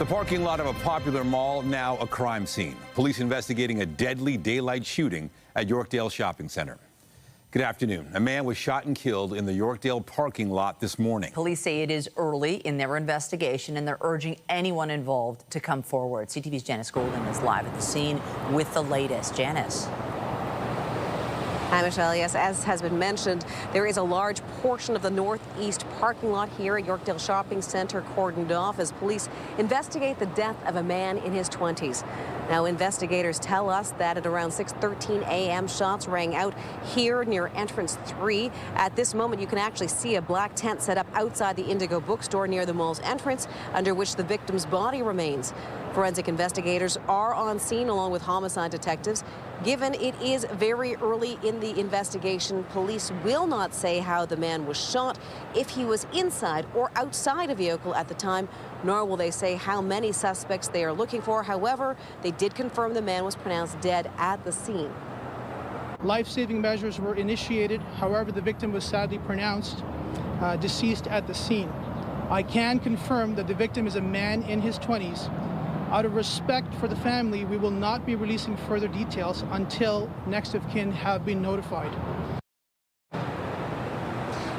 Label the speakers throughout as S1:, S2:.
S1: The parking lot of a popular mall, now a crime scene. Police investigating a deadly daylight shooting at Yorkdale Shopping Centre. Good afternoon. A man was shot and killed in the Yorkdale parking lot this morning.
S2: Police say it is early in their investigation and they're urging anyone involved to come forward. CTV's Janice Golding is live at the scene with the latest. Janice.
S3: Hi, Michelle. Yes, as has been mentioned, there is a large portion of the northeast parking lot here at Yorkdale Shopping Centre cordoned off as police investigate the death of a man in his 20s. Now, investigators tell us that at around 6:13 a.m., shots rang out here near entrance 3. At this moment, you can actually see a black tent set up outside the Indigo bookstore near the mall's entrance, under which the victim's body remains. Forensic investigators are on scene along with homicide detectives. Given it is very early in the investigation, police will not say how the man was shot, if he was inside or outside a vehicle at the time, nor will they say how many suspects they are looking for. However, they did confirm the man was pronounced dead at the scene.
S4: Life-saving measures were initiated. However, the victim was sadly pronounced deceased at the scene. I can confirm that the victim is a man in his 20s. Out of respect for the family, we will not be releasing further details until next of kin have been notified.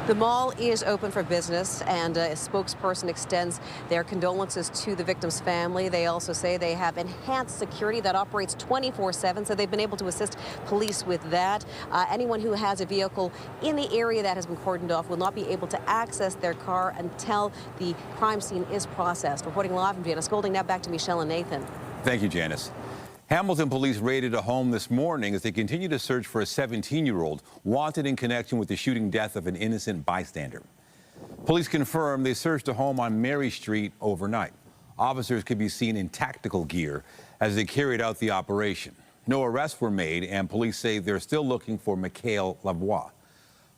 S3: The mall is open for business, and a spokesperson extends their condolences to the victim's family. They also say they have enhanced security that operates 24/7, so they've been able to assist police with that. Anyone who has a vehicle in the area that has been cordoned off will not be able to access their car until the crime scene is processed. Reporting live from Janice Golding, now back to Michelle and Nathan.
S1: Thank you, Janice. Hamilton police raided a home this morning as they continue to search for a 17-year-old wanted in connection with the shooting death of an innocent bystander. Police confirm they searched a home on Mary Street overnight. Officers could be seen in tactical gear as they carried out the operation. No arrests were made, and police say they're still looking for Mikhail Lavoie.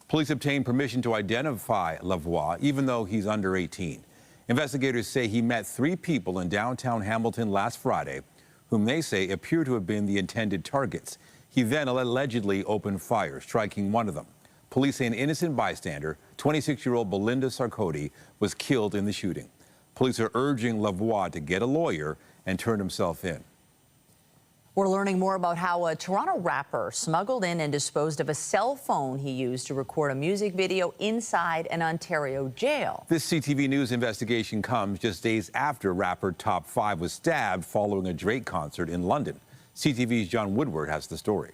S1: Police obtained permission to identify Lavoie, even though he's under 18. Investigators say he met 3 people in downtown Hamilton last Friday, whom they say appear to have been the intended targets. He then allegedly opened fire, striking one of them. Police say an innocent bystander, 26-year-old Belinda Sarkody, was killed in the shooting. Police are urging Lavoie to get a lawyer and turn himself in.
S2: We're learning more about how a Toronto rapper smuggled in and disposed of a cell phone he used to record a music video inside an Ontario jail.
S1: This CTV News investigation comes just days after rapper Top 5 was stabbed following a Drake concert in London. CTV's John Woodward has the story.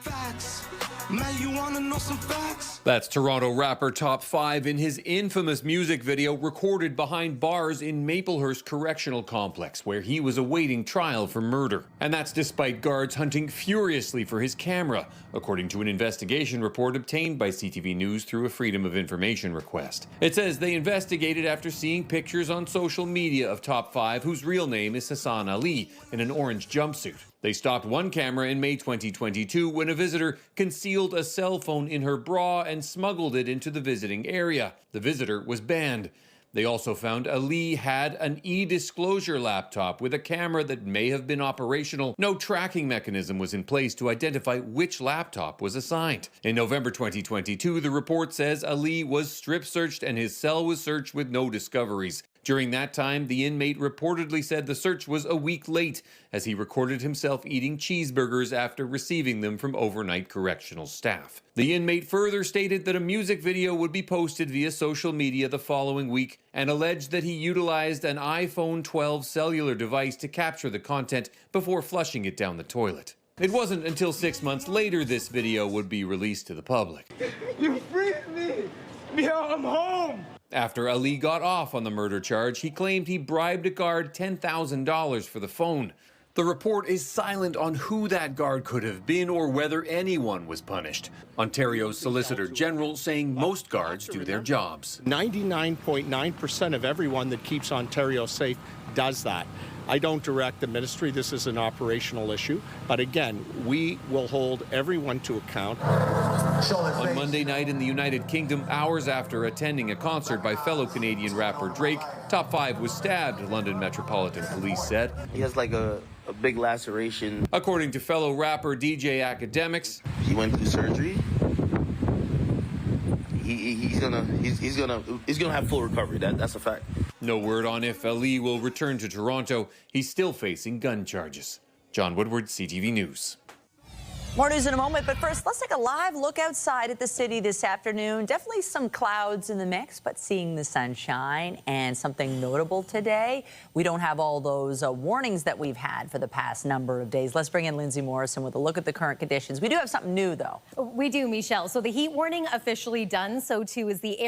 S5: Facts. Man, you wanna know some facts?
S6: That's Toronto rapper Top 5 in his infamous music video recorded behind bars in Maplehurst Correctional Complex, where he was awaiting trial for murder. And that's despite guards hunting furiously for his camera, according to an investigation report obtained by CTV News through a Freedom of Information request. It says they investigated after seeing pictures on social media of Top 5, whose real name is Hassan Ali, in an orange jumpsuit. They stopped one camera in May 2022 when a visitor concealed a cell phone in her bra and smuggled it into the visiting area. The visitor was banned. They also found Ali had an e-disclosure laptop with a camera that may have been operational. No tracking mechanism was in place to identify which laptop was assigned. In November 2022, the report says Ali was strip searched and his cell was searched with no discoveries. During that time, the inmate reportedly said the search was a week late, as he recorded himself eating cheeseburgers after receiving them from overnight correctional staff. The inmate further stated that a music video would be posted via social media the following week and alleged that he utilized an iPhone 12 cellular device to capture the content before flushing it down the toilet. It wasn't until 6 months later this video would be released to the public.
S5: You freed me! Yeah, I'm home!
S6: After Ali got off on the murder charge, he claimed he bribed a guard $10,000 for the phone. The report is silent on who that guard could have been or whether anyone was punished. Ontario's Solicitor General saying most guards do their jobs.
S7: 99.9% of everyone that keeps Ontario safe does that. I don't direct the ministry. This is an operational issue. But again, we will hold everyone to account.
S6: On Monday night in the United Kingdom, hours after attending a concert by fellow Canadian rapper Drake, Top 5 was stabbed, London Metropolitan Police said.
S8: He has like a big laceration.
S6: According to fellow rapper DJ Academics,
S8: he went through surgery. he's gonna have full recovery. That's a fact.
S6: No word on if Ali will return to Toronto. He's still facing gun charges. John Woodward, CTV News.
S2: More news in a moment, but first, let's take a live look outside at the city this afternoon. Definitely some clouds in the mix, but seeing the sunshine. And something notable today, we don't have all those warnings that we've had for the past number of days. Let's bring in Lindsay Morrison with a look at the current conditions. We do have something new, though.
S9: We do, Michelle. So the heat warning officially done. So too is the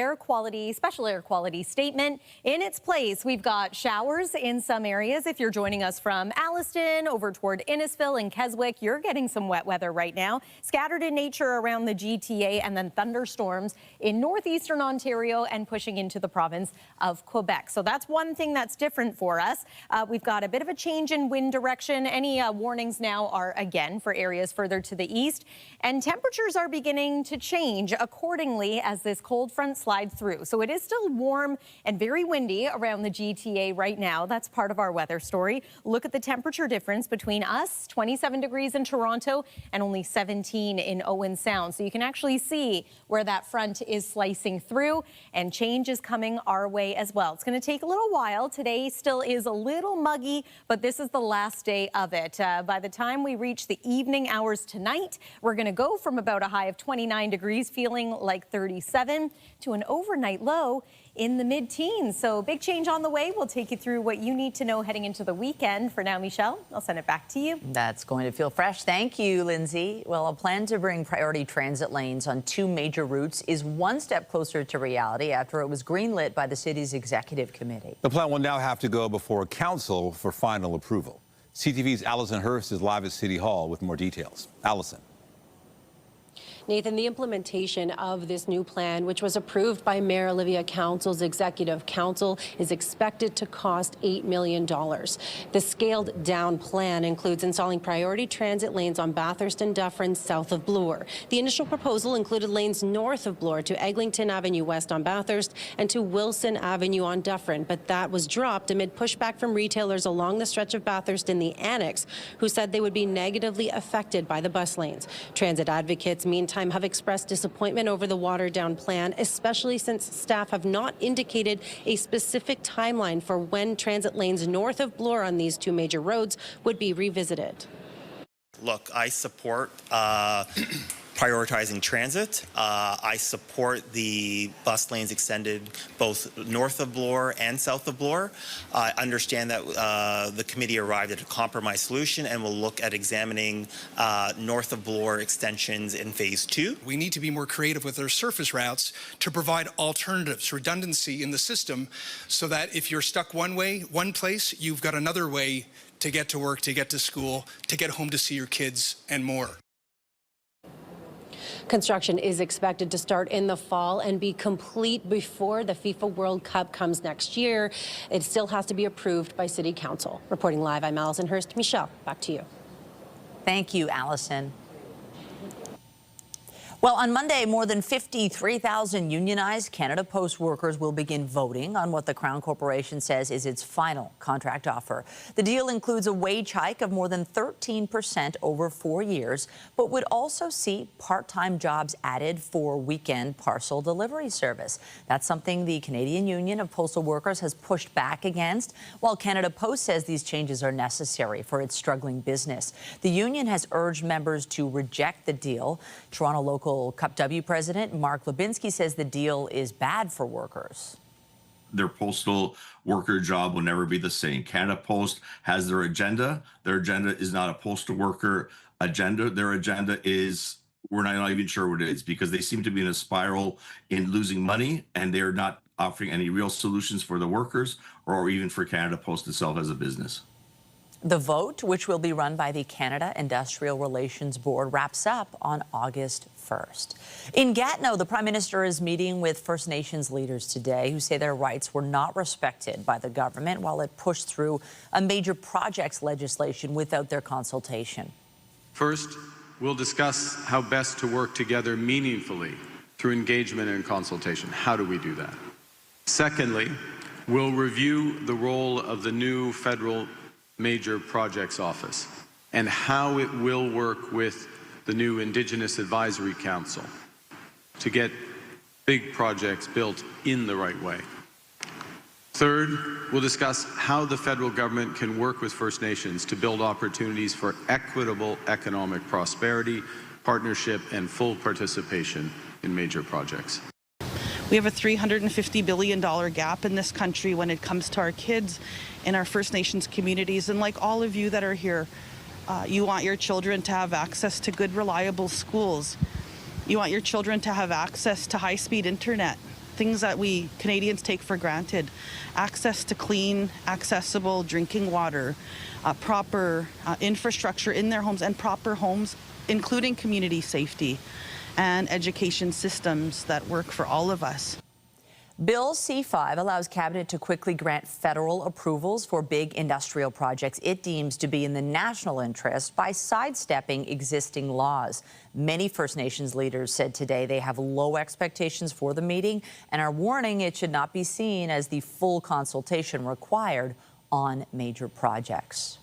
S9: special air quality statement. In its place, we've got showers in some areas. If you're joining us from Alliston over toward Innisfil and Keswick, you're getting some wet weather right now. Scattered in nature around the GTA, and then thunderstorms in northeastern Ontario and pushing into the province of Quebec. So that's one thing that's different for us. We've got a bit of a change in wind direction. Any warnings now are again for areas further to the east, and temperatures are beginning to change accordingly as this cold front slides through. So it is still warm and very windy around the GTA right now. That's part of our weather story. Look at the temperature difference between us, 27 degrees in Toronto and only 17 in Owen Sound. So you can actually see where that front is slicing through, and change is coming our way as well. It's going to take a little while. Today still is a little muggy, but this is the last day of it. By the time we reach the evening hours tonight, we're going to go from about a high of 29 degrees, feeling like 37, to an overnight low in the mid-teens. So big change on the way. We'll take you through what you need to know heading into the weekend. For now, Michelle, I'll send it back to you.
S2: That's going to feel fresh. Thank you, Lindsay. Well, a plan to bring priority transit lanes on 2 major routes is one step closer to reality after it was greenlit by the city's executive committee.
S1: The plan will now have to go before council for final approval. CTV's Allison Hurst is live at City Hall with more details. Allison.
S3: Nathan, the implementation of this new plan, which was approved by Mayor Olivia Council's Executive Council, is expected to cost $8 million. The scaled-down plan includes installing priority transit lanes on Bathurst and Dufferin south of Bloor. The initial proposal included lanes north of Bloor to Eglinton Avenue west on Bathurst and to Wilson Avenue on Dufferin, but that was dropped amid pushback from retailers along the stretch of Bathurst in the Annex, who said they would be negatively affected by the bus lanes. Transit advocates, meantime, have expressed disappointment over the watered-down plan, especially since staff have not indicated a specific timeline for when transit lanes north of Bloor on these 2 major roads would be revisited.
S10: Look, I support prioritizing transit. I support the bus lanes extended both north of Bloor and south of Bloor. I understand that the committee arrived at a compromise solution and will look at examining north of Bloor extensions in phase 2.
S11: We need to be more creative with our surface routes to provide alternatives, redundancy in the system, so that if you're stuck one place, you've got another way to get to work, to get to school, to get home to see your kids, and more.
S3: Construction is expected to start in the fall and be complete before the FIFA World Cup comes next year. It still has to be approved by City Council. Reporting live, I'm Allison Hurst. Michelle, back to you.
S2: Thank you, Allison. Well, on Monday, more than 53,000 unionized Canada Post workers will begin voting on what the Crown Corporation says is its final contract offer. The deal includes a wage hike of more than 13% over 4 years, but would also see part-time jobs added for weekend parcel delivery service. That's something the Canadian Union of Postal Workers has pushed back against, while Canada Post says these changes are necessary for its struggling business. The union has urged members to reject the deal. Toronto local Cup W president Mark Lubinsky says the deal is bad for workers.
S12: Their postal worker job will never be the same. Canada Post has their agenda. Their agenda is not a postal worker agenda. Their agenda is, we're not even sure what it is, because they seem to be in a spiral in losing money, and they're not offering any real solutions for the workers or even for Canada Post itself as a business.
S2: The vote, which will be run by the Canada Industrial Relations Board, wraps up on August 1st. In Gatineau, the Prime Minister is meeting with First Nations leaders today who say their rights were not respected by the government while it pushed through a major projects legislation without their consultation.
S13: First, we'll discuss how best to work together meaningfully through engagement and consultation. How do we do that? Secondly, we'll review the role of the new federal Major Projects Office and how it will work with the new Indigenous Advisory Council to get big projects built in the right way. Third, we'll discuss how the federal government can work with First Nations to build opportunities for equitable economic prosperity, partnership, and full participation in major projects.
S14: We have a $350 billion gap in this country when it comes to our kids and our First Nations communities. And like all of you that are here, you want your children to have access to good, reliable schools. You want your children to have access to high-speed internet, things that we Canadians take for granted. Access to clean, accessible drinking water, proper infrastructure in their homes, and proper homes, including community safety and education systems that work for all of us.
S2: Bill C-5 allows Cabinet to quickly grant federal approvals for big industrial projects it deems to be in the national interest by sidestepping existing laws. Many First Nations leaders said today they have low expectations for the meeting and are warning it should not be seen as the full consultation required on major projects.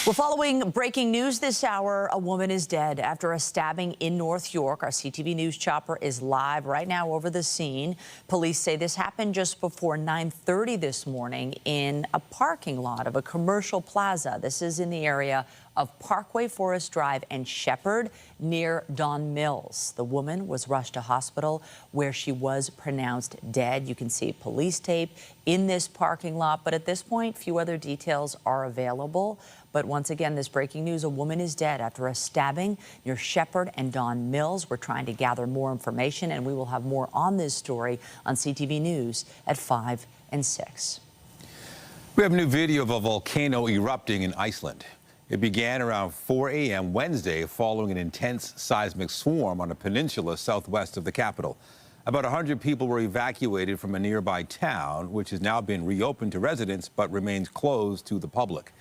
S2: We're following breaking news this hour. A woman is dead after a stabbing in North York. Our CTV News chopper is live right now over the scene. Police say this happened just before 9:30 this morning in a parking lot of a commercial plaza. This is in the area of Parkway Forest Drive and Shepherd near Don Mills. The woman was rushed to hospital where she was pronounced dead. You can see police tape in this parking lot, but at this point, few other details are available. But once again, this breaking news, a woman is dead after a stabbing near Shepherd and Don Mills. We're trying to gather more information, and we will have more on this story on CTV News at 5 and 6.
S1: We have a new video of a volcano erupting in Iceland. It began around 4 a.m. Wednesday following an intense seismic swarm on a peninsula southwest of the capital. About 100 people were evacuated from a nearby town, which has now been reopened to residents but remains closed to the public.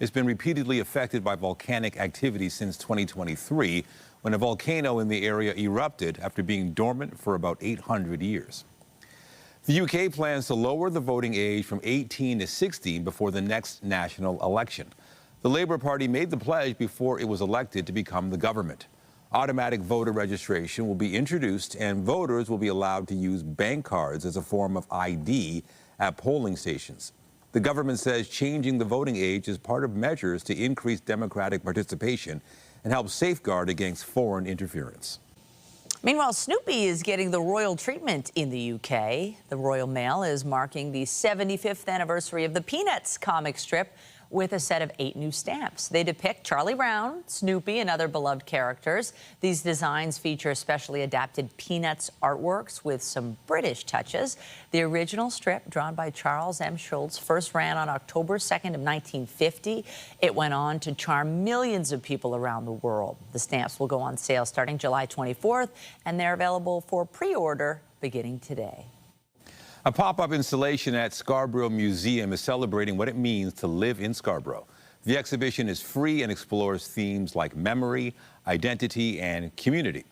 S1: It's been repeatedly affected by volcanic activity since 2023, when a volcano in the area erupted after being dormant for about 800 years. The UK plans to lower the voting age from 18 to 16 before the next national election. The Labour Party made the pledge before it was elected to become the government. Automatic voter registration will be introduced, and voters will be allowed to use bank cards as a form of ID at polling stations. The government says changing the voting age is part of measures to increase democratic participation and help safeguard against foreign interference.
S2: Meanwhile, Snoopy is getting the royal treatment in the UK. The Royal Mail is marking the 75th anniversary of the Peanuts comic strip with a set of 8 new stamps. They depict Charlie Brown, Snoopy, and other beloved characters. These designs feature specially adapted Peanuts artworks with some British touches. The original strip, drawn by Charles M. Schulz, first ran on October 2nd of 1950. It went on to charm millions of people around the world. The stamps will go on sale starting July 24th, and they're available for pre-order beginning today.
S1: A pop-up installation at Scarborough Museum is celebrating what it means to live in Scarborough. The exhibition is free and explores themes like memory, identity, and community.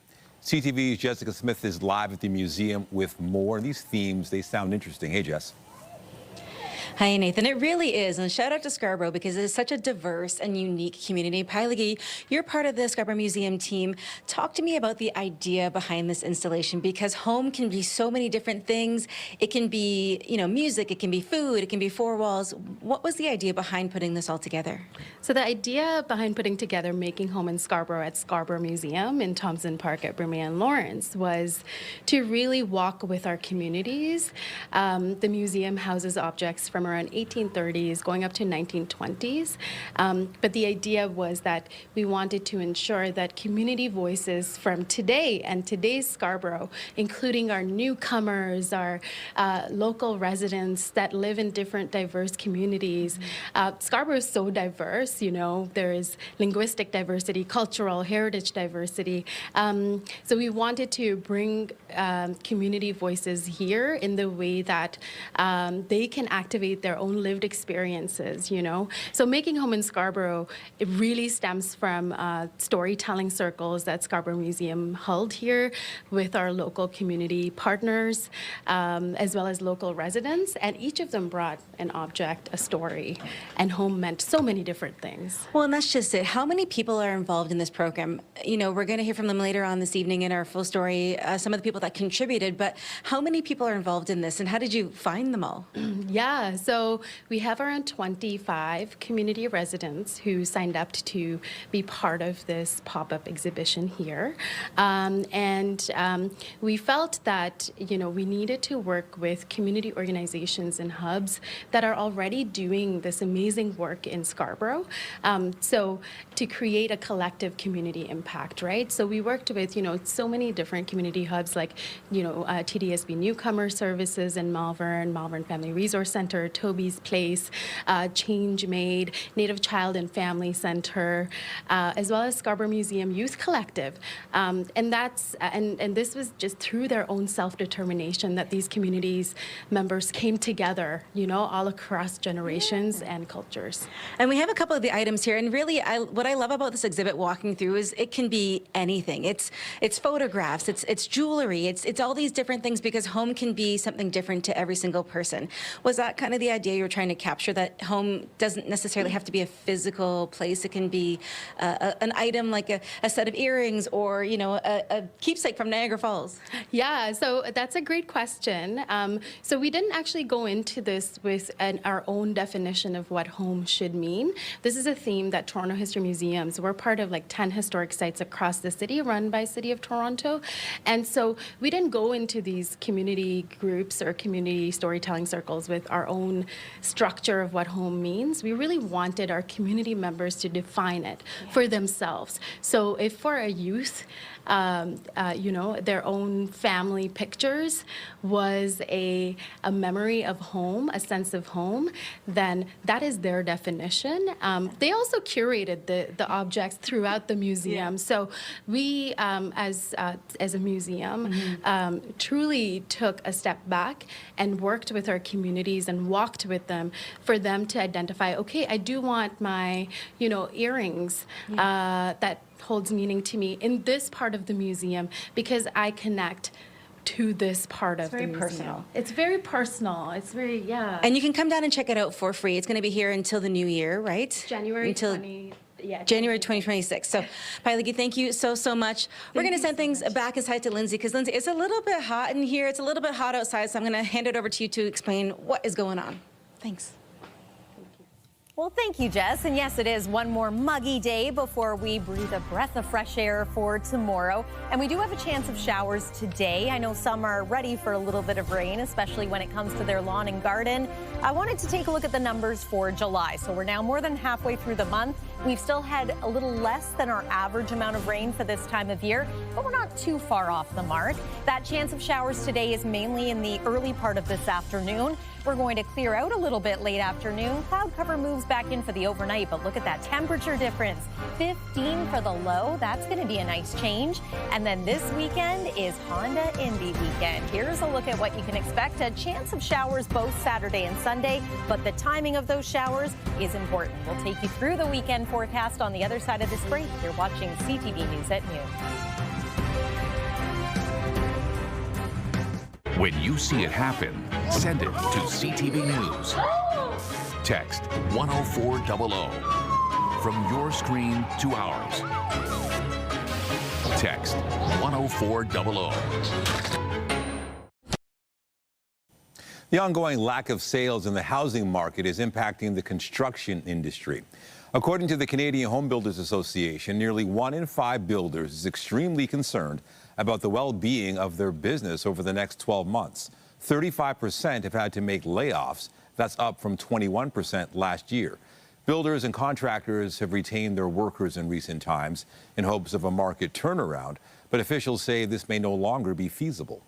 S1: CTV's Jessica Smith is live at the museum with more. These themes, they sound interesting. Hey, Jess.
S15: Hi, Nathan. It really is. And shout out to Scarborough because it is such a diverse and unique community. Pilegi, you're part of the Scarborough Museum team. Talk to me about the idea behind this installation, because home can be so many different things. It can be, music, it can be food, it can be four walls. What was the idea behind putting this all together?
S16: So the idea behind putting together Making Home in Scarborough at Scarborough Museum in Thompson Park at Burmay and Lawrence was to really walk with our communities. The museum houses objects from around 1830s going up to 1920s. But the idea was that we wanted to ensure that community voices from today and today's Scarborough, including our newcomers, our local residents that live in different diverse communities. Scarborough is so diverse, there is linguistic diversity, cultural, heritage diversity. So we wanted to bring community voices here in the way that they can activate create their own lived experiences, you know. So Making Home in Scarborough, it really stems from storytelling circles that Scarborough Museum held here with our local community partners, as well as local residents, and each of them brought an object, a story, and home meant so many different things.
S15: Well, and that's just it. How many people are involved in this program? You know, we're going to hear from them later on this evening in our full story, some of the people that contributed, but how many people are involved in this, and how did you find them all?
S16: Yeah, so we have around 25 community residents who signed up to be part of this pop-up exhibition here. We felt that, you know, we needed to work with community organizations and hubs that are already doing this amazing work in Scarborough. So to create a collective community impact, right? So we worked with, you know, so many different community hubs like, you know, TDSB Newcomer Services in Malvern, Malvern Family Resource Center, Toby's Place, Change Made, Native Child and Family Center, as well as Scarborough Museum Youth Collective. And this was just through their own self-determination that these communities members came together, you know, all across generations and cultures.
S15: And we have a couple of the items here, and really what I love about this exhibit walking through is it can be anything. It's photographs, it's jewelry, it's all these different things, because home can be something different to every single person. Was that kind of the idea you were trying to capture, that home doesn't necessarily have to be a physical place? It can be an item like a set of earrings, or, you know, a keepsake from Niagara Falls?
S16: Yeah, so that's a great question. So we didn't actually go into this with our own definition of what home should mean. This is a theme that Toronto History Museums, we're part of like 10 historic sites across the city run by City of Toronto. And so we didn't go into these community groups or community storytelling circles with our own structure of what home means. We really wanted our community members to define it for themselves. So if for a youth, you know, their own family pictures was a memory of home, a sense of home, then that is their definition. They also curated the objects throughout the museum. So we, as a museum, truly took a step back and worked with our communities and walked with them for them to identify, okay, I do want my, you know, earrings that holds meaning to me in this part of the museum because I connect to this part of the museum.
S15: Personal.
S16: It's very personal. It's very,
S15: And you can come down and check it out for free. It's going to be here until the new year, right?
S16: January
S15: 2026. So, Pailagi, thank you so much. We're going to send things back aside to Lindsay, because Lindsay, it's a little bit hot in here. It's a little bit hot outside, so I'm going to hand it over to you to explain what is going on. Thanks.
S9: Well, thank you, Jess. And yes, it is one more muggy day before we breathe a breath of fresh air for tomorrow. And we do have a chance of showers today. I know some are ready for a little bit of rain, especially when it comes to their lawn and garden. I wanted to take a look at the numbers for July. So we're now more than halfway through the month. We've still had a little less than our average amount of rain for this time of year, but we're not too far off the mark. That chance of showers today is mainly in the early part of this afternoon. We're going to clear out a little bit late afternoon. Cloud cover moves back in for the overnight, but look at that temperature difference. 15 for the low. That's going to be a nice change. And then this weekend is Honda Indy weekend. Here's a look at what you can expect. A chance of showers both Saturday and Sunday, but the timing of those showers is important. We'll take you through the weekend forecast on the other side of this break. You're watching CTV News at noon.
S17: When you see it happen, send it to CTV News. Text 10400 from your screen to ours. Text 10400.
S1: The ongoing lack of sales in the housing market is impacting the construction industry. According to the Canadian Home Builders Association, nearly 1 in 5 builders is extremely concerned about the well-being of their business over the next 12 months. 35% have had to make layoffs. That's up from 21% last year. Builders and contractors have retained their workers in recent times in hopes of a market turnaround, but officials say this may no longer be feasible.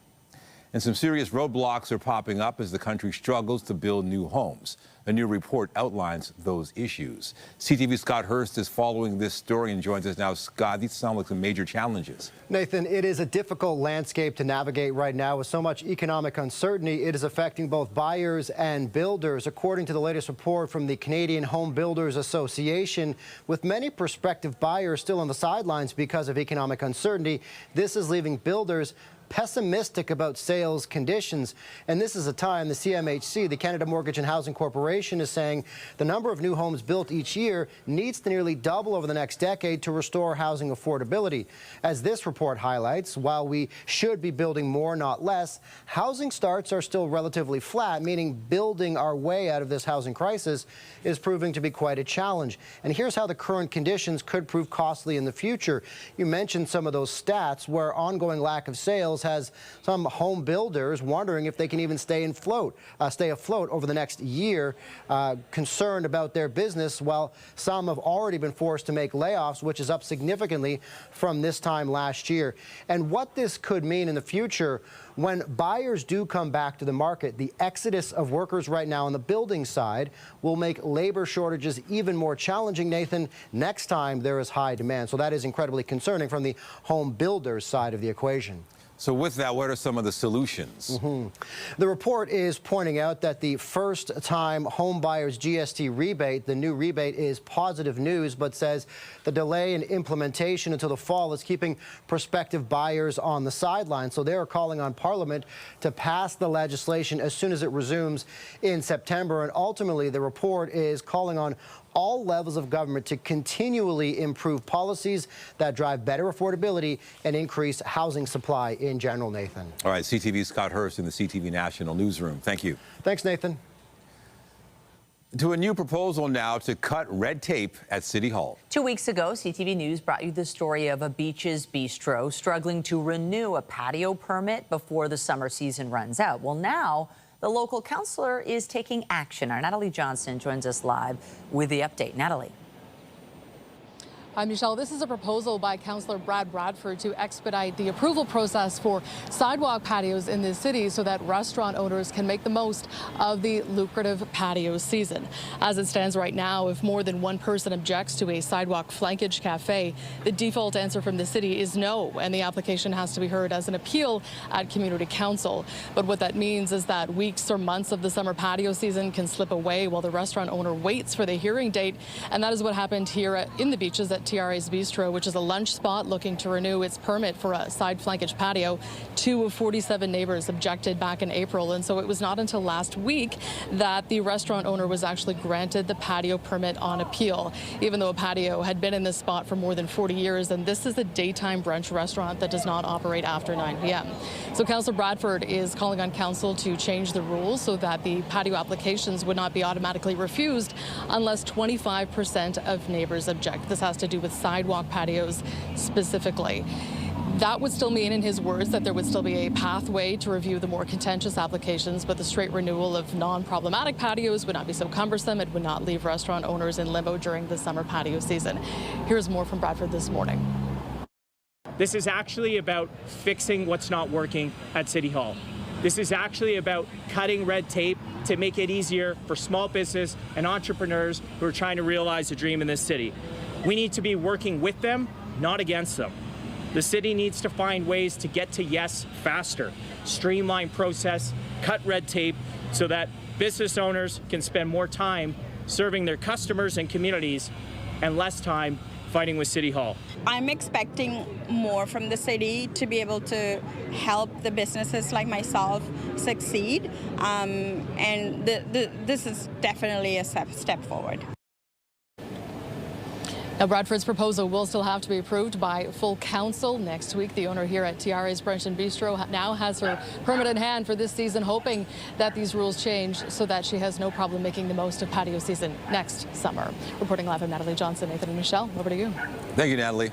S1: And some serious roadblocks are popping up as the country struggles to build new homes. A new report outlines those issues. CTV's Scott Hurst is following this story and joins us now. Scott, these sound like some major challenges.
S18: Nathan, it is a difficult landscape to navigate right now with so much economic uncertainty. It is affecting both buyers and builders. According to the latest report from the Canadian Home Builders Association, with many prospective buyers still on the sidelines because of economic uncertainty, this is leaving builders pessimistic about sales conditions. And this is a time the CMHC, the Canada Mortgage and Housing Corporation, is saying the number of new homes built each year needs to nearly double over the next decade to restore housing affordability. As this report highlights, while we should be building more, not less, housing starts are still relatively flat, meaning building our way out of this housing crisis is proving to be quite a challenge. And here's how the current conditions could prove costly in the future. You mentioned some of those stats where ongoing lack of sales has some home builders wondering if they can even stay afloat over the next year, concerned about their business, while some have already been forced to make layoffs, which is up significantly from this time last year. And what this could mean in the future when buyers do come back to the market, the exodus of workers right now on the building side will make labor shortages even more challenging, Nathan, next time there is high demand. So that is incredibly concerning from the home builders side of the equation.
S1: So with that, what are some of the solutions?
S18: The report is pointing out that the first-time home buyers GST rebate, the new rebate, is positive news, but says the delay in implementation until the fall is keeping prospective buyers on the sidelines. So they are calling on Parliament to pass the legislation as soon as it resumes in September. And ultimately, the report is calling on all levels of government to continually improve policies that drive better affordability and increase housing supply in general, Nathan.
S1: All right, CTV's Scott Hurst in the CTV National Newsroom. Thank you.
S18: Thanks, Nathan.
S1: To a new proposal now to cut red tape at City Hall.
S2: 2 weeks ago, CTV News brought you the story of a Beaches Bistro struggling to renew a patio permit before the summer season runs out. Well, now the local councillor is taking action. Our Natalie Johnson joins us live with the update. Natalie.
S19: Hi, Michelle. This is a proposal by Councillor Brad Bradford to expedite the approval process for sidewalk patios in this city so that restaurant owners can make the most of the lucrative patio season. As it stands right now, if more than one person objects to a sidewalk flankage cafe, the default answer from the city is no, and the application has to be heard as an appeal at Community Council. But what that means is that weeks or months of the summer patio season can slip away while the restaurant owner waits for the hearing date, and that is what happened here in the Beaches at TRA's Bistro, which is a lunch spot looking to renew its permit for a side flankage patio. 2 of 47 neighbors objected back in April, and so it was not until last week that the restaurant owner was actually granted the patio permit on appeal, even though a patio had been in this spot for more than 40 years, and this is a daytime brunch restaurant that does not operate after 9 p.m. So Councillor Bradford is calling on council to change the rules so that the patio applications would not be automatically refused unless 25% of neighbors object. This has to do with sidewalk patios specifically. That would still mean, in his words, that there would still be a pathway to review the more contentious applications, but the straight renewal of non-problematic patios would not be so cumbersome. It would not leave restaurant owners in limbo during the summer patio season. Here's more from Bradford this morning.
S20: This is actually about fixing what's not working at City Hall. This is actually about cutting red tape to make it easier for small business and entrepreneurs who are trying to realize a dream in this city. We need to be working with them, not against them. The city needs to find ways to get to yes faster, streamline process, cut red tape so that business owners can spend more time serving their customers and communities and less time fighting with City Hall.
S21: I'm expecting more from the city to be able to help the businesses like myself succeed, and this is definitely a step forward.
S19: Now, Bradford's proposal will still have to be approved by full council next week. The owner here at TRA's Brunch and Bistro now has her permit in hand for this season, hoping that these rules change so that she has no problem making the most of patio season next summer. Reporting live, I'm Natalie Johnson. Nathan and Michelle, over to you.
S1: Thank you, Natalie.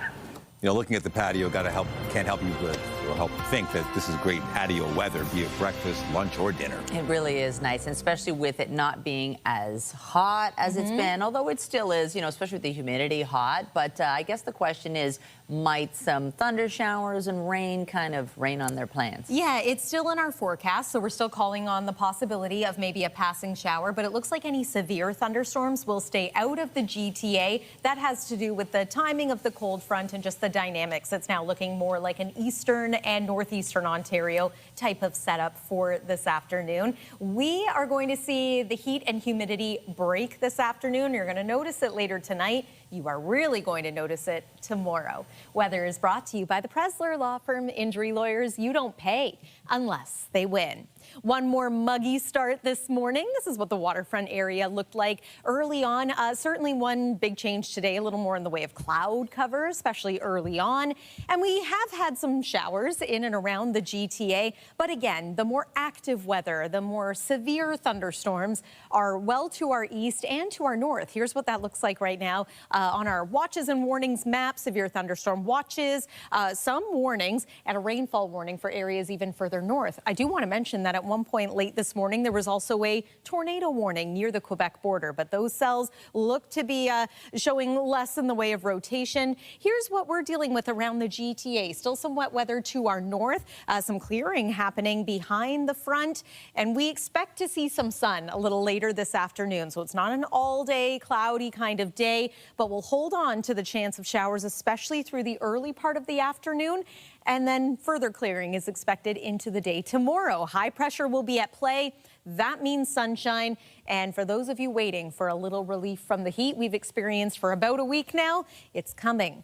S1: You know, looking at the patio, can't help you but help think that this is great patio weather, be it breakfast, lunch, or dinner.
S2: It really is nice, and especially with it not being as hot as it's been, although it still is, you know, especially with the humidity, hot. But I guess the question is, might some thunder showers and rain kind of rain on their plans?
S9: Yeah, it's still in our forecast, so we're still calling on the possibility of maybe a passing shower, but it looks like any severe thunderstorms will stay out of the GTA. That has to do with the timing of the cold front and just the dynamics. It's now looking more like an eastern and northeastern Ontario type of setup for this afternoon. We are going to see the heat and humidity break this afternoon. You're going to notice it later tonight. You are really going to notice it tomorrow. Weather is brought to you by the Presler Law Firm. Injury lawyers, you don't pay unless they win. One more muggy start this morning. This is what the waterfront area looked like early on. Certainly one big change today, a little more in the way of cloud cover, especially early on. And we have had some showers in and around the GTA. But again, the more active weather, the more severe thunderstorms are well to our east and to our north. Here's what that looks like right now on our watches and warnings map. Severe thunderstorm watches, some warnings, and a rainfall warning for areas even further north. I do want to mention that at one point late this morning, there was also a tornado warning near the Quebec border, but those cells look to be showing less in the way of rotation. Here's what we're dealing with around the GTA. Still some wet weather to our north, some clearing happening behind the front, and we expect to see some sun a little later this afternoon. So it's not an all-day cloudy kind of day, but we'll hold on to the chance of showers, especially through the early part of the afternoon. And then further clearing is expected into the day tomorrow. High pressure will be at play. That means sunshine. And for those of you waiting for a little relief from the heat we've experienced for about a week now, it's coming.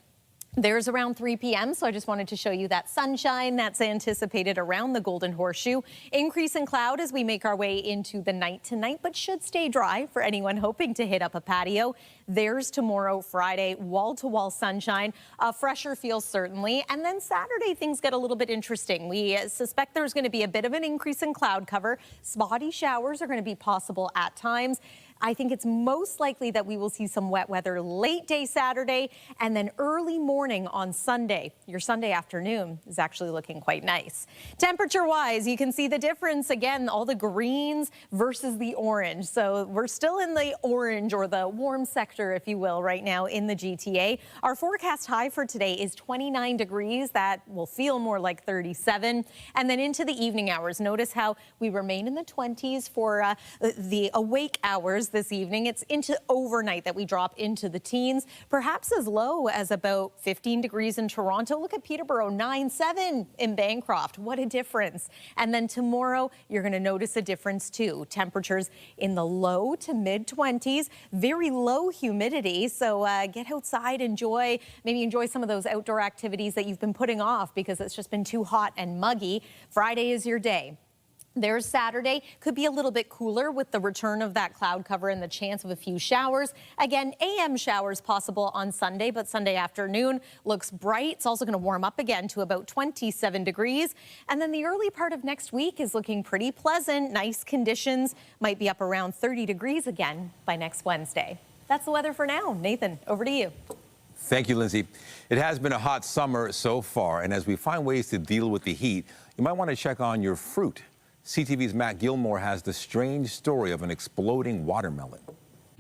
S9: There's around 3 p.m., so I just wanted to show you that sunshine that's anticipated around the Golden Horseshoe. Increase in cloud as we make our way into the night tonight, but should stay dry for anyone hoping to hit up a patio. There's tomorrow, Friday, wall-to-wall sunshine. A fresher feel certainly. And then Saturday, things get a little bit interesting. We suspect there's going to be a bit of an increase in cloud cover. Spotty showers are going to be possible at times. I think it's most likely that we will see some wet weather late day Saturday and then early morning on Sunday. Your Sunday afternoon is actually looking quite nice. Temperature-wise, you can see the difference. Again, all the greens versus the orange. So we're still in the orange or the warm sector, if you will, right now in the GTA. Our forecast high for today is 29 degrees. That will feel more like 37. And then into the evening hours, notice how we remain in the 20s for the awake hours this evening. It's into overnight that we drop into the teens, perhaps as low as about 15 degrees in Toronto. Look at Peterborough, 9-7 in Bancroft. What a difference. And then tomorrow, you're going to notice a difference too. Temperatures in the low to mid 20s, very low humidity. So get outside, maybe enjoy some of those outdoor activities that you've been putting off because it's just been too hot and muggy. Friday is your day. There's Saturday. Could be a little bit cooler with the return of that cloud cover and the chance of a few showers. Again, AM showers possible on Sunday, but Sunday afternoon looks bright. It's also going to warm up again to about 27 degrees. And then the early part of next week is looking pretty pleasant. Nice conditions. Might be up around 30 degrees again by next Wednesday. That's the weather for now. Nathan, over to you.
S1: Thank you, Lindsay. It has been a hot summer so far, and as we find ways to deal with the heat, you might want to check on your fruit. CTV's Matt Gilmore has the strange story of an exploding watermelon.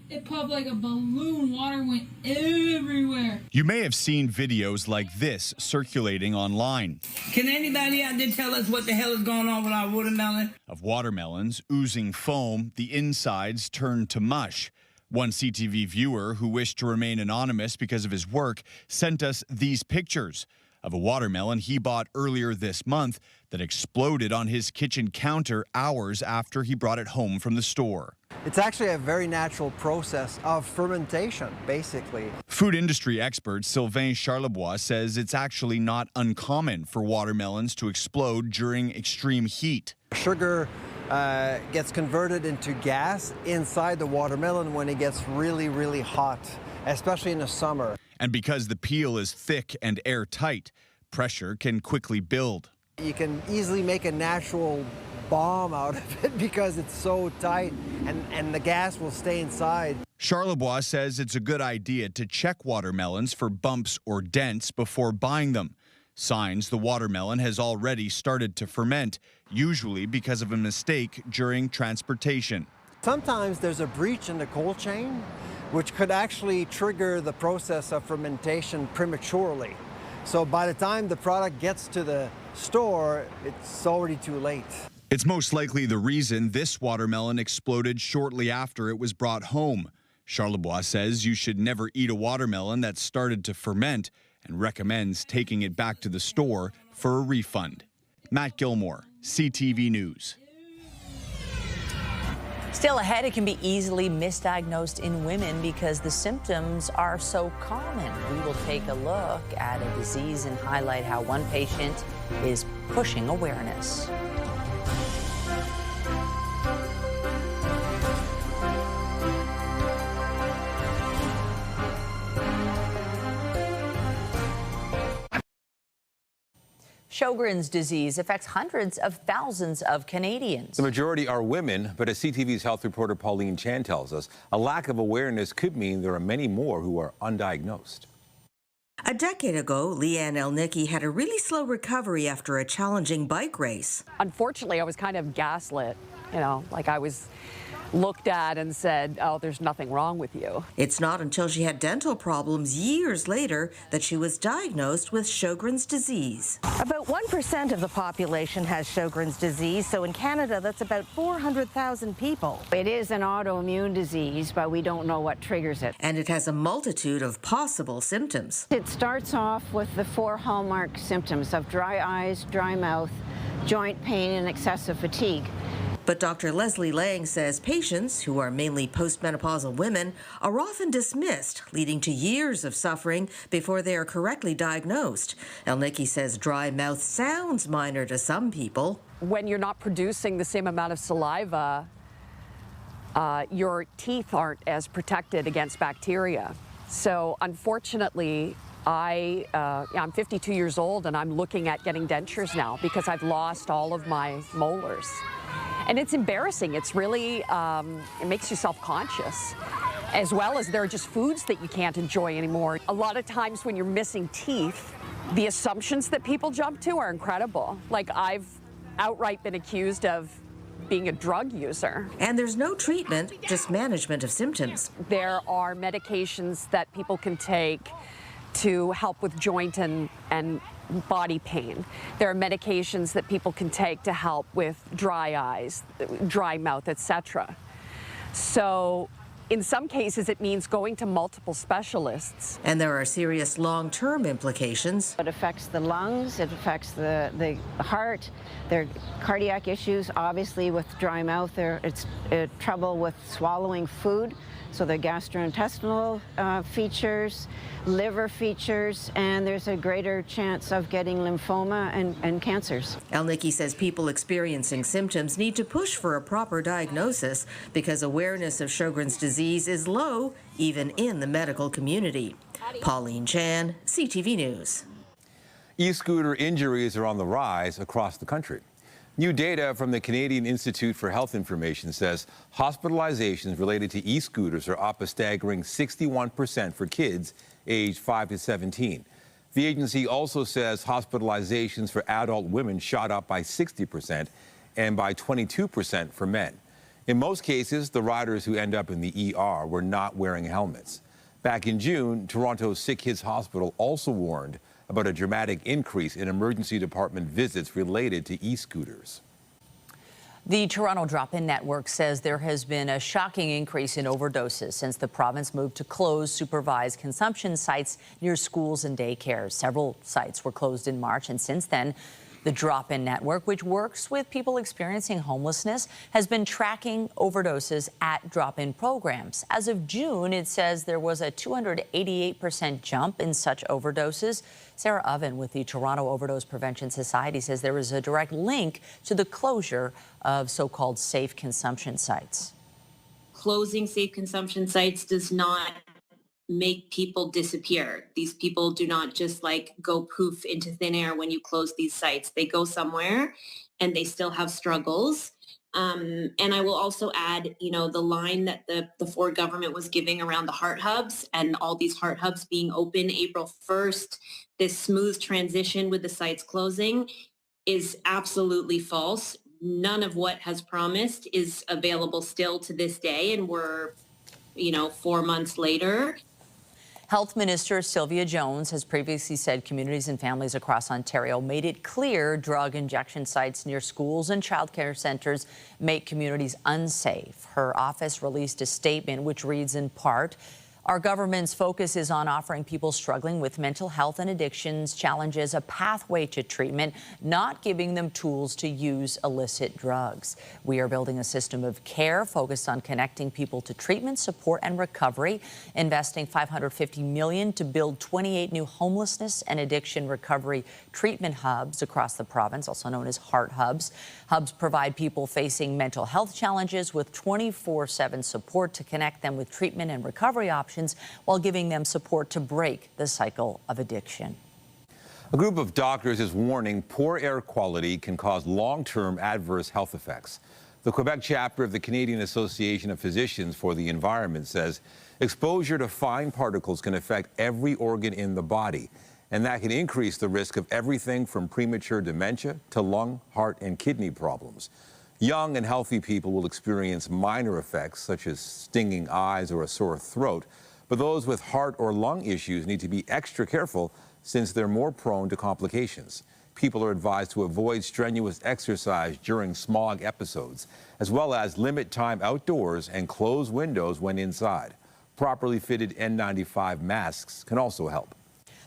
S4: It popped like a balloon. Water went everywhere.
S22: You may have seen videos like this circulating online.
S4: Can anybody out there tell us what the hell is going on with our watermelon?
S22: Of watermelons oozing foam, the insides turned to mush. One CTV viewer who wished to remain anonymous because of his work sent us these pictures of a watermelon he bought earlier this month that exploded on his kitchen counter hours after he brought it home from the store.
S23: It's actually a very natural process of fermentation, basically.
S22: Food industry expert Sylvain Charlebois says it's actually not uncommon for watermelons to explode during extreme heat.
S23: Sugar gets converted into gas inside the watermelon when it gets really, really hot, especially in the summer.
S22: And because the peel is thick and airtight, pressure can quickly build.
S23: You can easily make a natural bomb out of it because it's so tight and the gas will stay inside.
S22: Charlebois says it's a good idea to check watermelons for bumps or dents before buying them. Signs the watermelon has already started to ferment, usually because of a mistake during transportation.
S23: Sometimes there's a breach in the cold chain, which could actually trigger the process of fermentation prematurely. So by the time the product gets to the store, it's already too late.
S22: It's most likely the reason this watermelon exploded shortly after it was brought home. Charlebois says you should never eat a watermelon that's started to ferment and recommends taking it back to the store for a refund. Matt Gilmore, CTV News.
S2: Still ahead, it can be easily misdiagnosed in women because the symptoms are so common. We will take a look at a disease and highlight how one patient is pushing awareness. Sjögren's disease affects hundreds of thousands of Canadians.
S1: The majority are women, but as CTV's health reporter Pauline Chan tells us, a lack of awareness could mean there are many more who are undiagnosed.
S5: A decade ago, Leanne Elnicki had a really slow recovery after a challenging bike race.
S7: Unfortunately, I was kind of gaslit, like I was looked at and said, oh, there's nothing wrong with you.
S5: It's not until she had dental problems years later that she was diagnosed with Sjögren's disease.
S8: About 1% of the population has Sjögren's disease, so in Canada, that's about 400,000 people.
S24: It is an autoimmune disease, but we don't know what triggers it.
S5: And it has a multitude of possible symptoms.
S24: It starts off with the 4 hallmark symptoms of dry eyes, dry mouth, joint pain, and excessive fatigue.
S5: But Dr. Leslie Lang says patients, who are mainly postmenopausal women, are often dismissed, leading to years of suffering before they are correctly diagnosed. Elnicki says dry mouth sounds minor to some people.
S7: When you're not producing the same amount of saliva, your teeth aren't as protected against bacteria. So unfortunately, I'm 52 years old and I'm looking at getting dentures now because I've lost all of my molars. And it's embarrassing. It's really, it makes you self-conscious, as well as there are just foods that you can't enjoy anymore. A lot of times when you're missing teeth, the assumptions that people jump to are incredible. Like I've outright been accused of being a drug user.
S5: And there's no treatment, just management of symptoms.
S7: There are medications that people can take to help with joint and body pain. There are medications that people can take to help with dry eyes, dry mouth, etc. So in some cases, it means going to multiple specialists.
S5: And there are serious long-term implications.
S24: It affects the lungs, it affects the heart, there are cardiac issues, obviously with dry mouth, it's trouble with swallowing food. So the gastrointestinal features, liver features, and there's a greater chance of getting lymphoma and cancers.
S5: Elnicki says people experiencing symptoms need to push for a proper diagnosis because awareness of Sjögren's disease is low, even in the medical community. Pauline Chan, CTV News.
S1: E-scooter injuries are on the rise across the country. New data from the Canadian Institute for Health Information says hospitalizations related to e-scooters are up a staggering 61% for kids aged 5 to 17. The agency also says hospitalizations for adult women shot up by 60% and by 22% for men. In most cases, the riders who end up in the ER were not wearing helmets. Back in June, Toronto's Sick Kids Hospital also warned about a dramatic increase in emergency department visits related to e-scooters.
S2: The Toronto Drop-In Network says there has been a shocking increase in overdoses since the province moved to close supervised consumption sites near schools and daycares. Several sites were closed in March, and since then, the Drop-In Network, which works with people experiencing homelessness, has been tracking overdoses at drop-in programs. As of June, it says there was a 288% jump in such overdoses. Sarah Oven with the Toronto Overdose Prevention Society says there is a direct link to the closure of so-called safe consumption sites.
S25: Closing safe consumption sites does not make people disappear. These people do not just go poof into thin air when you close these sites. They go somewhere and they still have struggles. And I will also add, the line that the Ford government was giving around the heart hubs and all these heart hubs being open April 1st, this smooth transition with the sites closing is absolutely false. None of what has promised is available still to this day, and we're, 4 months later.
S2: Health Minister Sylvia Jones has previously said communities and families across Ontario made it clear drug injection sites near schools and childcare centres make communities unsafe. Her office released a statement which reads in part, "Our government's focus is on offering people struggling with mental health and addictions challenges a pathway to treatment, not giving them tools to use illicit drugs. We are building a system of care focused on connecting people to treatment, support and recovery, investing $550 million to build 28 new homelessness and addiction recovery treatment hubs across the province, also known as Heart Hubs. Hubs provide people facing mental health challenges with 24/7 support to connect them with treatment and recovery options while giving them support to break the cycle of addiction."
S1: A group of doctors is warning poor air quality can cause long-term adverse health effects. The Quebec chapter of the Canadian Association of Physicians for the Environment says exposure to fine particles can affect every organ in the body, and that can increase the risk of everything from premature dementia to lung, heart, and kidney problems. Young and healthy people will experience minor effects such as stinging eyes or a sore throat, but those with heart or lung issues need to be extra careful since they're more prone to complications. People are advised to avoid strenuous exercise during smog episodes, as well as limit time outdoors and close windows when inside. Properly fitted N95 masks can also help.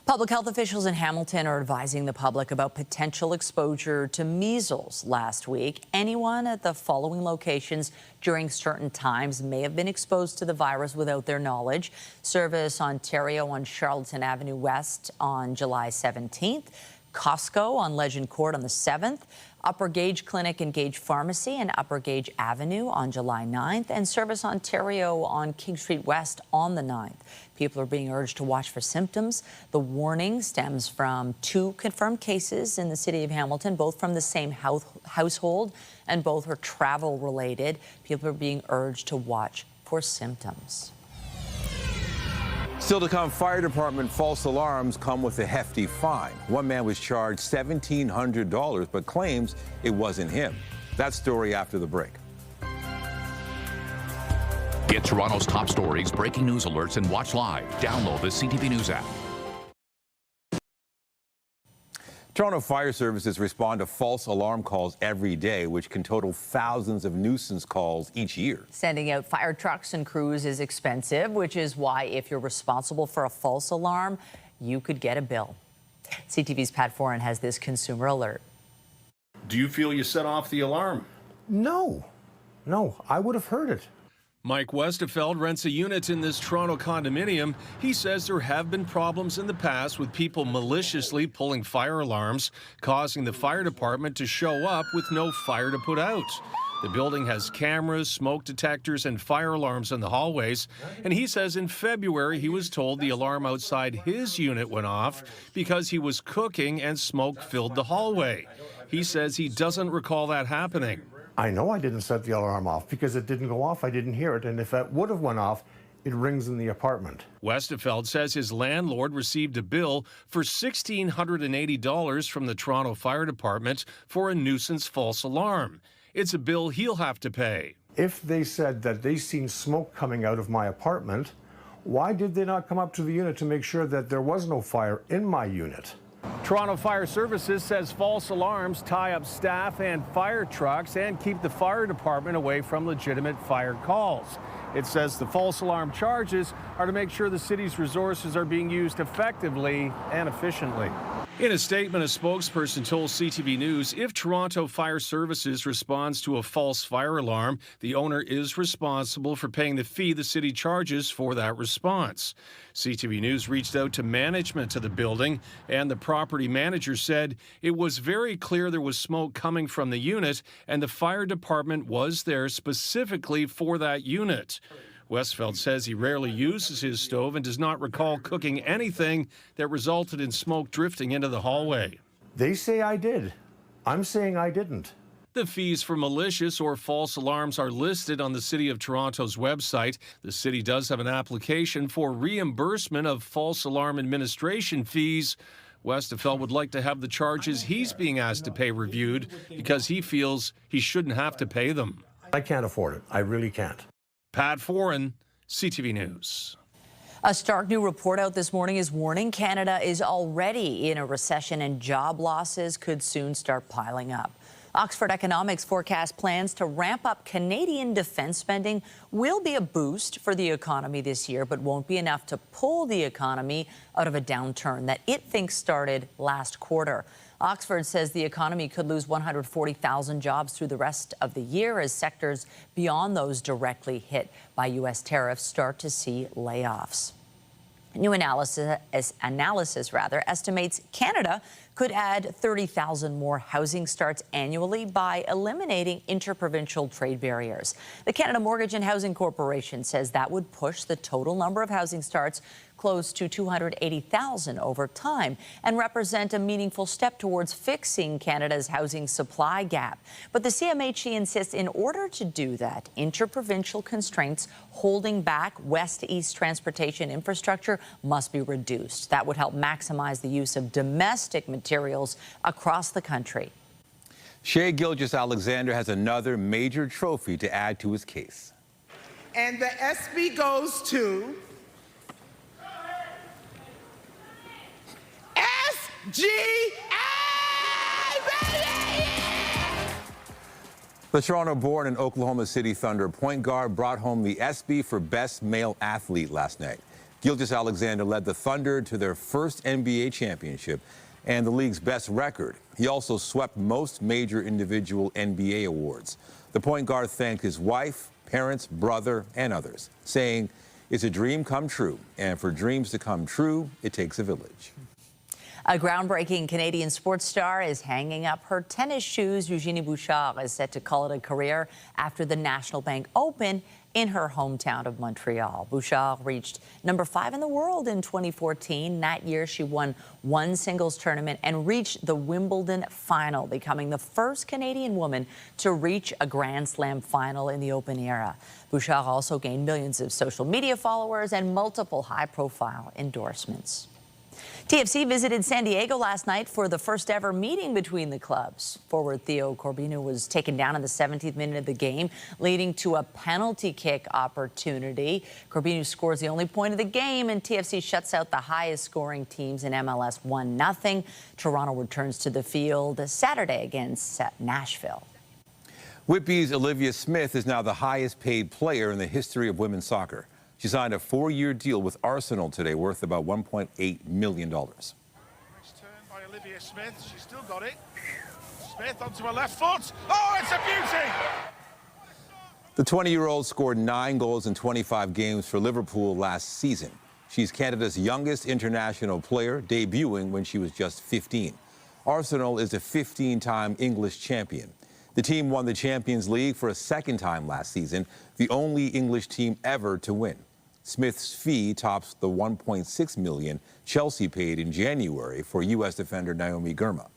S2: Public health officials in Hamilton are advising the public about potential exposure to measles last week. Anyone at the following locations during certain times may have been exposed to the virus without their knowledge. Service Ontario on Charlottetown Avenue West on July 17th. Costco on Legend Court on the 7th. Upper Gauge Clinic and Gauge Pharmacy and Upper Gauge Avenue on July 9th, and Service Ontario on King Street West on the 9th. People are being urged to watch for symptoms. The warning stems from 2 confirmed cases in the city of Hamilton, both from the same household, and both are travel related. People are being urged to watch for symptoms.
S1: Still to come, fire department false alarms come with a hefty fine. One man was charged $1,700 but claims it wasn't him. That story after the break.
S17: Get Toronto's top stories, breaking news alerts, and watch live. Download the CTV News app.
S1: Toronto Fire Services respond to false alarm calls every day, which can total thousands of nuisance calls each year.
S2: Sending out fire trucks and crews is expensive, which is why if you're responsible for a false alarm, you could get a bill. CTV's Pat Foran has this consumer alert.
S3: Do you feel you set off the alarm?
S6: No, I would have heard it.
S3: Mike Westerfeld rents a unit in this Toronto condominium. He says there have been problems in the past with people maliciously pulling fire alarms, causing the fire department to show up with no fire to put out. The building has cameras, smoke detectors, and fire alarms in the hallways. And he says in February he was told the alarm outside his unit went off because he was cooking and smoke filled the hallway. He says he doesn't recall that happening.
S6: I know I didn't set the alarm off because it didn't go off. I didn't hear it. And if it would have went off, it rings in the apartment.
S3: Westerfeld says his landlord received a bill for $1,680 from the Toronto Fire Department for a nuisance false alarm. It's a bill he'll have to pay.
S6: If they said that they seen smoke coming out of my apartment, why did they not come up to the unit to make sure that there was no fire in my unit?
S3: Toronto Fire Services says false alarms tie up staff and fire trucks and keep the fire department away from legitimate fire calls. It says the false alarm charges are to make sure the city's resources are being used effectively and efficiently. In a statement, a spokesperson told CTV News if Toronto Fire Services responds to a false fire alarm, the owner is responsible for paying the fee the city charges for that response. CTV News reached out to management of the building, and the property manager said it was very clear there was smoke coming from the unit, and the fire department was there specifically for that unit. Westfeld says he rarely uses his stove and does not recall cooking anything that resulted in smoke drifting into the hallway.
S6: They say I did. I'm saying I didn't.
S3: The fees for malicious or false alarms are listed on the City of Toronto's website. The city does have an application for reimbursement of false alarm administration fees. Westerfeld would like to have the charges he's being asked to pay reviewed because he feels he shouldn't have to pay them.
S6: I can't afford it. I really can't.
S3: Pat Foran, CTV News.
S2: A stark new report out this morning is warning Canada is already in a recession and job losses could soon start piling up. Oxford Economics forecast plans to ramp up Canadian defense spending will be a boost for the economy this year, but won't be enough to pull the economy out of a downturn that it thinks started last quarter. Oxford says the economy could lose 140,000 jobs through the rest of the year as sectors beyond those directly hit by U.S. tariffs start to see layoffs. New analysis estimates Canada could add 30,000 more housing starts annually by eliminating interprovincial trade barriers. The Canada Mortgage and Housing Corporation says that would push the total number of housing starts close to 280,000 over time and represent a meaningful step towards fixing Canada's housing supply gap. But the CMHC insists in order to do that, interprovincial constraints holding back west-east transportation infrastructure must be reduced. That would help maximize the use of domestic materials across the country.
S1: Shea Gilgeous-Alexander has another major trophy to add to his case.
S10: And the SB goes to
S1: The Toronto-born and Oklahoma City Thunder point guard brought home the ESPY for Best Male Athlete last night. Gilgeous-Alexander led the Thunder to their first NBA championship and the league's best record. He also swept most major individual NBA awards. The point guard thanked his wife, parents, brother, and others, saying, "It's a dream come true, and for dreams to come true, it takes a village."
S2: A groundbreaking Canadian sports star is hanging up her tennis shoes. Eugenie Bouchard is set to call it a career after the National Bank Open in her hometown of Montreal. Bouchard reached number 5 in the world in 2014. That year, she won one singles tournament and reached the Wimbledon final, becoming the first Canadian woman to reach a Grand Slam final in the Open era. Bouchard also gained millions of social media followers and multiple high-profile endorsements. TFC visited San Diego last night for the first ever meeting between the clubs. Forward Theo Corbino was taken down in the 17th minute of the game, leading to a penalty kick opportunity. Corbino scores the only point of the game, and TFC shuts out the highest scoring teams in MLS 1-0. Toronto returns to the field Saturday against Nashville.
S1: Whitby's Olivia Smith is now the highest paid player in the history of women's soccer. She signed a 4-year deal with Arsenal today worth about $1.8 million.
S11: Nice turn by Olivia Smith. She's still got it. Smith onto her left foot. Oh, it's a beauty!
S1: The 20-year-old scored 9 goals in 25 games for Liverpool last season. She's Canada's youngest international player, debuting when she was just 15. Arsenal is a 15-time English champion. The team won the Champions League for a second time last season, the only English team ever to win. Smith's fee tops the $1.6 million Chelsea paid in January for U.S. defender Naomi Girma.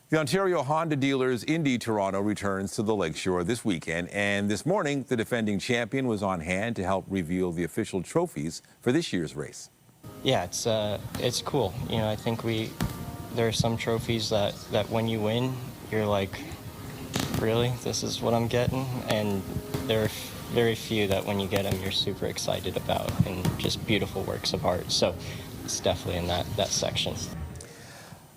S1: The Ontario Honda Dealers Indy Toronto returns to the Lakeshore this weekend, and this morning the defending champion was on hand to help reveal the official trophies for this year's race.
S12: Yeah, it's cool. You know, I think there are some trophies that when you win, you're like, really, this is what I'm getting? And there are very few that when you get them, you're super excited about, and just beautiful works of art. So it's definitely in that section.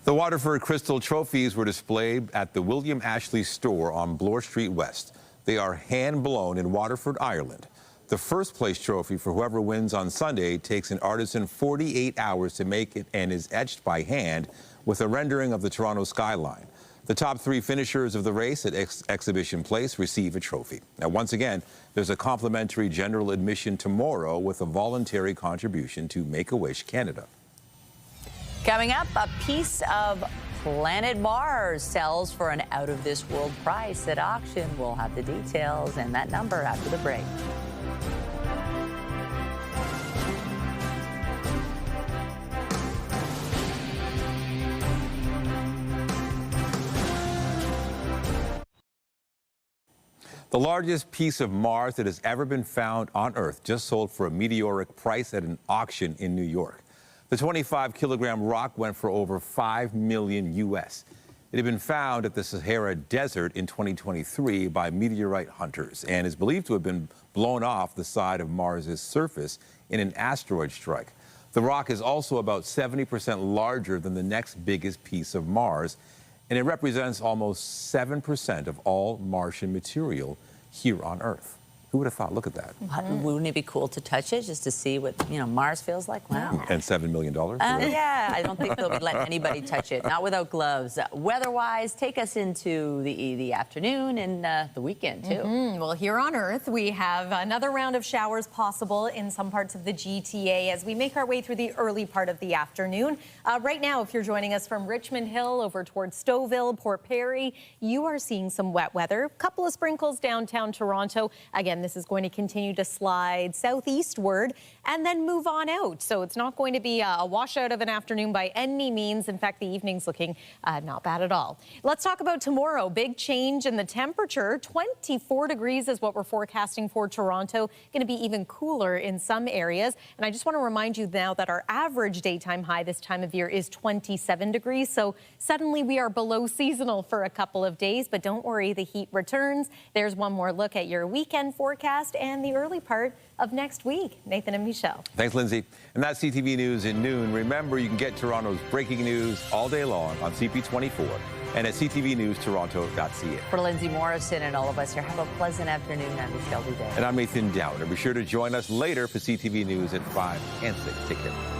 S1: The Waterford Crystal trophies were displayed at the William Ashley store on Bloor Street West. They are hand-blown in Waterford, Ireland. The first place trophy for whoever wins on Sunday takes an artisan 48 hours to make it and is etched by hand with a rendering of the Toronto skyline. The top 3 finishers of the race at Exhibition Place receive a trophy. Now, once again, there's a complimentary general admission tomorrow with a voluntary contribution to Make-A-Wish Canada.
S2: Coming up, a piece of planet Mars sells for an out-of-this-world price at auction. We'll have the details and that number after the break.
S1: The largest piece of Mars that has ever been found on Earth just sold for a meteoric price at an auction in New York. The 25-kilogram rock went for over $5 million US. It had been found at the Sahara Desert in 2023 by meteorite hunters and is believed to have been blown off the side of Mars's surface in an asteroid strike. The rock is also about 70% larger than the next biggest piece of Mars, and it represents almost 7% of all Martian material here on Earth. Who would have thought? Look at that.
S2: Wouldn't it be cool to touch it just to see what, Mars feels like? Wow.
S1: And $7 million?
S2: Yeah, I don't think they'll be letting anybody touch it, not without gloves. Weather-wise, take us into the afternoon and the weekend, too.
S9: Well, here on Earth, we have another round of showers possible in some parts of the GTA as we make our way through the early part of the afternoon. Right now, if you're joining us from Richmond Hill over towards Stouffville, Port Perry, you are seeing some wet weather. A couple of sprinkles downtown Toronto. Again, this is going to continue to slide southeastward and then move on out. So it's not going to be a washout of an afternoon by any means. In fact, the evening's looking not bad at all. Let's talk about tomorrow. Big change in the temperature. 24 degrees is what we're forecasting for Toronto. Going to be even cooler in some areas. And I just want to remind you now that our average daytime high this time of year is 27 degrees. So suddenly we are below seasonal for a couple of days. But don't worry, the heat returns. There's one more look at your weekend forecast and the early part of next week. Nathan and Michelle.
S1: Thanks, Lindsay. And that's CTV News at noon. Remember, you can get Toronto's breaking news all day long on CP24 and at ctvnewstoronto.ca.
S2: For Lindsay Morrison and all of us here, have a pleasant afternoon. I'm Michelle Duday.
S1: And I'm Nathan Downer. Be sure to join us later for CTV News at 5 and 6. Take care.